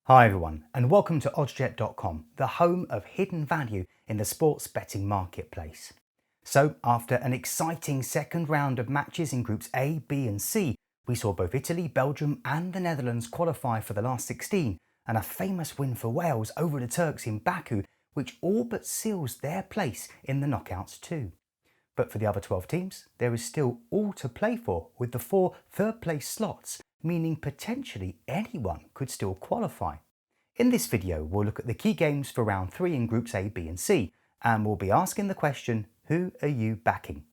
Hi everyone, and welcome to oddsjet.com, the home of hidden value in the sports betting marketplace. So, after an exciting second round of matches in groups A, B and C, we saw both Italy, Belgium and the Netherlands qualify for the last 16, and a famous win for Wales over the Turks in Baku, which all but seals their place in the knockouts too. But for the other 12 teams, there is still all to play for, with the 4 third-place slots, meaning potentially anyone could still qualify. In this video, we'll look at the key games for round 3 in groups A, B and C, and we'll be asking the question, who are you backing?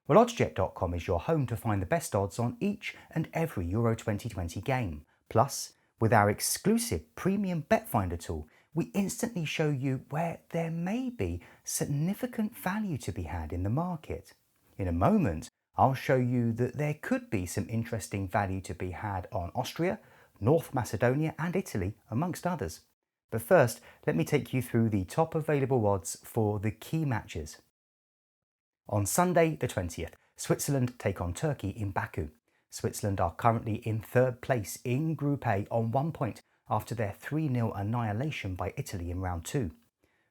Well, oddsjet.com is your home to find the best odds on each and every Euro 2020 game. Plus, with our exclusive premium bet finder tool, we instantly show you where there may be significant value to be had in the market. In a moment, I'll show you that there could be some interesting value to be had on Austria, North Macedonia and Italy, amongst others. But first, let me take you through the top available odds for the key matches. On Sunday the 20th, Switzerland take on Turkey in Baku. Switzerland are currently in third place in Group A on 1 point after their 3-0 annihilation by Italy in round 2.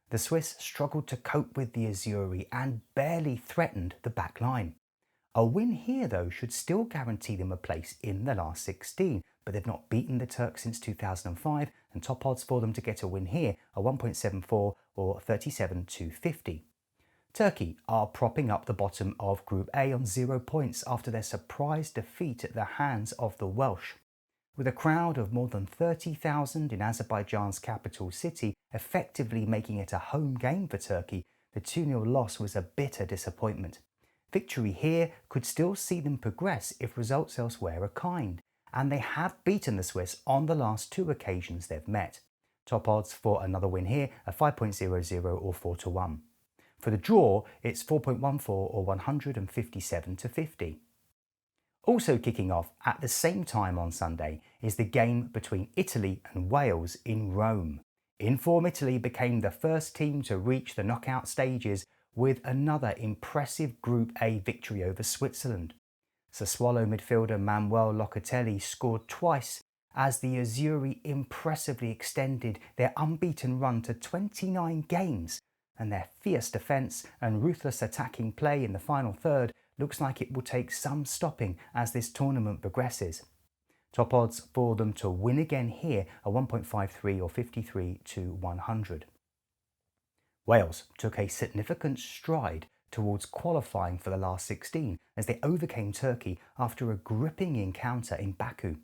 The Swiss struggled to cope with the Azzurri and barely threatened the back line. A win here though should still guarantee them a place in the last 16, but they've not beaten the Turks since 2005 and top odds for them to get a win here are 1.74 or 37.250. Turkey are propping up the bottom of Group A on 0 points after their surprise defeat at the hands of the Welsh. With a crowd of more than 30,000 in Azerbaijan's capital city effectively making it a home game for Turkey, the 2-0 loss was a bitter disappointment. Victory here could still see them progress if results elsewhere are kind, and they have beaten the Swiss on the last 2 occasions they've met. Top odds for another win here are 5.00 or 4 to 1. For the draw, it's 4.14 or 157 to 50. Also kicking off at the same time on Sunday is the game between Italy and Wales in Rome. In-form Italy became the first team to reach the knockout stages with another impressive Group A victory over Switzerland. Sassuolo midfielder Manuel Locatelli scored twice as the Azzurri impressively extended their unbeaten run to 29 games, and their fierce defence and ruthless attacking play in the final third looks like it will take some stopping as this tournament progresses. Top odds for them to win again here are 1.53 or 53 to 100. Wales took a significant stride towards qualifying for the last 16 as they overcame Turkey after a gripping encounter in Baku.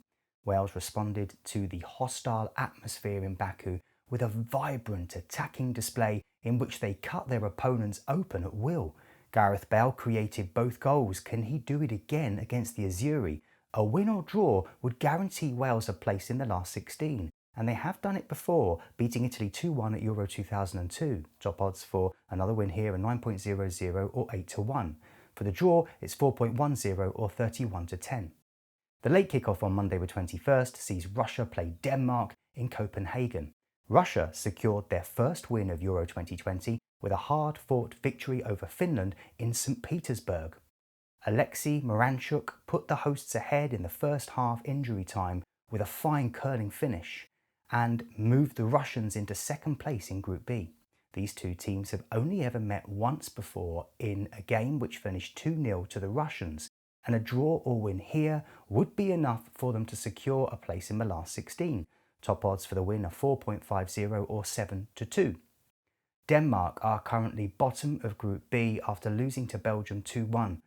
Wales responded to the hostile atmosphere in Baku with a vibrant attacking display in which they cut their opponents open at will. Gareth Bale created both goals. Can he do it again against the Azzurri? A win or draw would guarantee Wales a place in the last 16, and they have done it before, beating Italy 2-1 at Euro 2002. Top odds for another win here are 9.00 or 8 to 1. For the draw, it's 4.10 or 31 to 10. The late kickoff on Monday the 21st sees Russia play Denmark in Copenhagen. Russia secured their first win of Euro 2020 with a hard-fought victory over Finland in St. Petersburg. Alexei Moranchuk put the hosts ahead in the first half injury time with a fine curling finish and moved the Russians into second place in Group B. These two teams have only ever met once before in a game which finished 2-0 to the Russians, and a draw or win here would be enough for them to secure a place in the last 16. Top odds for the win are 4.50 or 7 to 2. Denmark are currently bottom of Group B after losing to Belgium 2-1.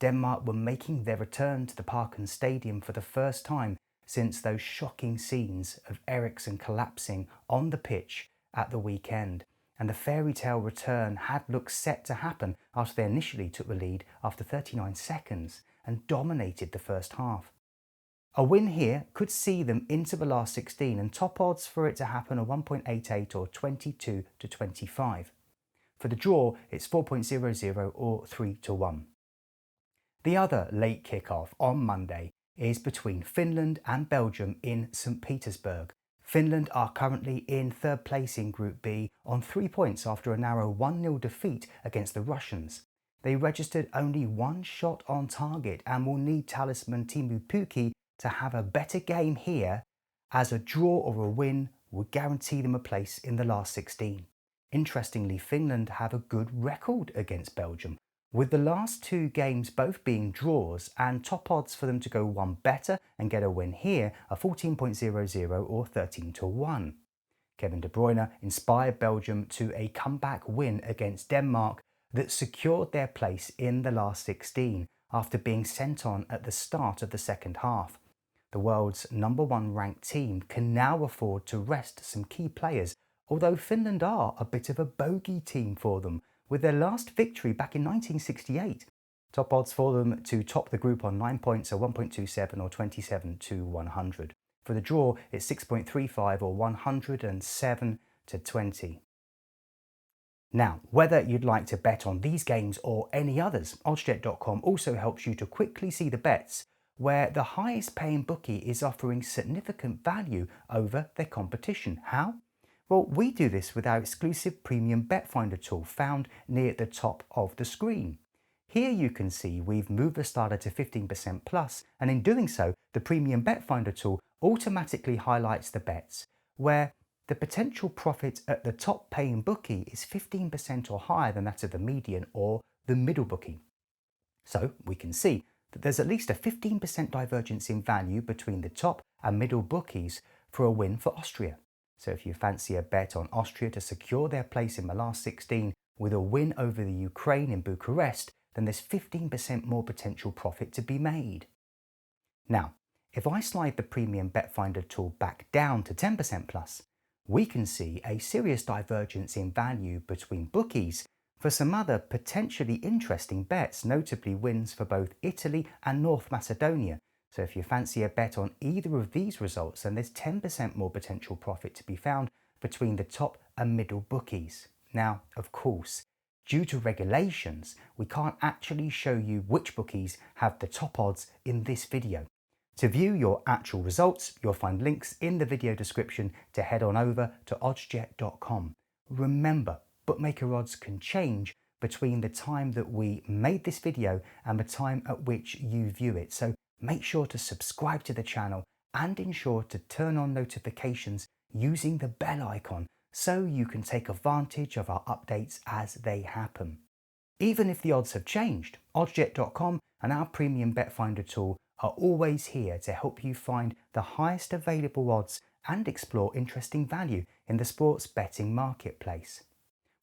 Denmark were making their return to the Parken Stadium for the first time since those shocking scenes of Eriksen collapsing on the pitch at the weekend, and the fairy tale return had looked set to happen after they initially took the lead after 39 seconds and dominated the first half. A win here could see them into the last 16, and top odds for it to happen are 1.88 or 22 to 25. For the draw, it's 4.00 or 3 to 1. The other late kick-off on Monday is between Finland and Belgium in St. Petersburg. Finland are currently in third place in Group B on 3 points after a narrow 1-0 defeat against the Russians. They registered only 1 shot on target and will need talisman Teemu Pukki to have a better game here, as a draw or a win would guarantee them a place in the last 16. Interestingly, Finland have a good record against Belgium, with the last two games both being draws, and top odds for them to go one better and get a win here are 14.00 or 13-1. Kevin De Bruyne inspired Belgium to a comeback win against Denmark that secured their place in the last 16 after being sent on at the start of the second half. The world's #1 ranked team can now afford to rest some key players, although Finland are a bit of a bogey team for them, with their last victory back in 1968. Top odds for them to top the group on 9 points are 1.27 or 27-100. For the draw, it's 6.35 or 107-20. Now, whether you'd like to bet on these games or any others, Oddsjet.com also helps you to quickly see the bets where the highest paying bookie is offering significant value over their competition. How? Well, we do this with our exclusive premium bet finder tool found near the top of the screen. Here you can see we've moved the starter to 15% plus, and in doing so, the premium bet finder tool automatically highlights the bets where the potential profit at the top paying bookie is 15% or higher than that of the median or the middle bookie. So we can see that there's at least a 15% divergence in value between the top and middle bookies for a win for Austria. So if you fancy a bet on Austria to secure their place in the last 16 with a win over the Ukraine in Bucharest, then there's 15% more potential profit to be made. Now, if I slide the premium bet finder tool back down to 10% plus, we can see a serious divergence in value between bookies for some other potentially interesting bets, notably wins for both Italy and North Macedonia. So if you fancy a bet on either of these results, then there's 10% more potential profit to be found between the top and middle bookies. Now, of course, due to regulations, we can't actually show you which bookies have the top odds in this video. To view your actual results, you'll find links in the video description to head on over to oddsjet.com. Remember, bookmaker odds can change between the time that we made this video and the time at which you view it. So make sure to subscribe to the channel and ensure to turn on notifications using the bell icon so you can take advantage of our updates as they happen. Even if the odds have changed, oddsjet.com and our premium bet finder tool are always here to help you find the highest available odds and explore interesting value in the sports betting marketplace.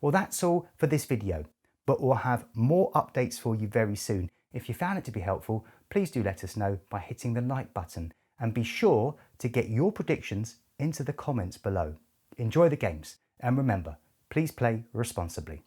Well, that's all for this video, but we'll have more updates for you very soon. If you found it to be helpful, please do let us know by hitting the like button, and be sure to get your predictions into the comments below. Enjoy the games, and remember, please play responsibly.